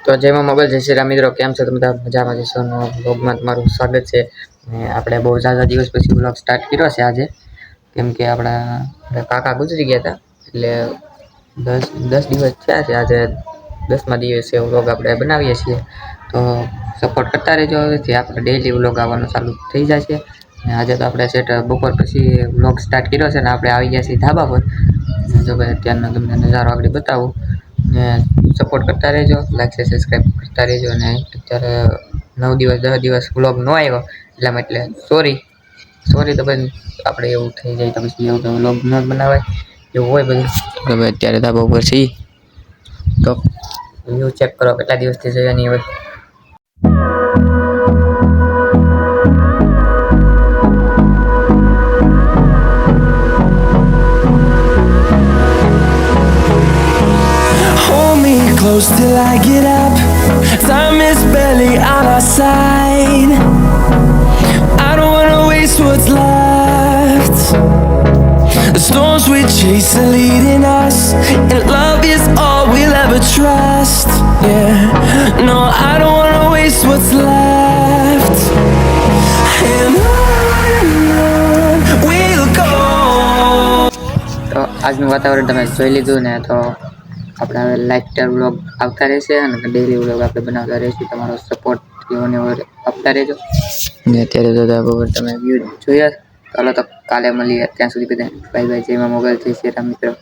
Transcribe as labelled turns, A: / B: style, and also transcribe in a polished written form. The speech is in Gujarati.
A: તો જેમાં મોબાઈલ જય શ્રી રામ મિત્રો, કેમ છો તમે? મજામાં જશો? બ્લોગમાં તમારું સ્વાગત છે. ને આપણે બહુ ઝાઝા દિવસ પછી બ્લોગ સ્ટાર્ટ કર્યો છે આજે, કેમ કે આપણા કાકા ગુજરી ગયા હતા, એટલે 10 દિવસ થયા છે. આજે 10મા દિવસે વ્લોગ આપણે બનાવીએ છીએ, તો સપોર્ટ કરતા રહેજો. હવેથી આપણે ડેઈલી વ્લોગ આવવાનું ચાલુ થઈ જશે. ને આજે તો આપણે સેટ બપોર પછી વ્લોગ સ્ટાર્ટ કર્યો છે ને આપણે આવી ગયા છીએ ધાબા પર. જો ભાઈ અત્યારનો તમને નજારો આગળ બતાવું, ને સપોર્ટ કરતા રહેજો, લાઈક છે સબસ્ક્રાઈબ કરતા રહેજો. અને અત્યારે 9 દિવસ 10 દિવસ વ્લોગ ન આવ્યો એટલે સોરી તો ભાઈ, આપણે એવું થઈ જાય તો પછી એવું વ્લોગ ન બનાવાય, એવું હોય બધું. હવે અત્યારે ધાબા ઉપર છીએ, તો વ્યૂ ચેક કરો કેટલા દિવસથી જોયા નહીં હોય.
B: Close till I get up. Time is barely on our side. I don't wanna waste what's left. The storms we chase are leading us, and love is all we'll ever trust. Yeah, no, I don't wanna waste what's left. And on we'll go.
A: તો આજનું વાતાવરણ તમે જોઈ લીધું ને, તો આપણે હવે લાઇટર વ્લોગ આવતા રહેશે અને ડેઈલી વ્લોગ આપણે બનાવતા રહીશું. તમારો સપોર્ટ એવોને એવો આપતા રહેજો. ને અત્યારે તો બરાબર તમે વ્યૂ જોયા. ચાલો તો કાલે મળીએ, ત્યાં સુધી બધા બાય બાય. જેમાં મોબાઈલ થઈ છે મિત્રો.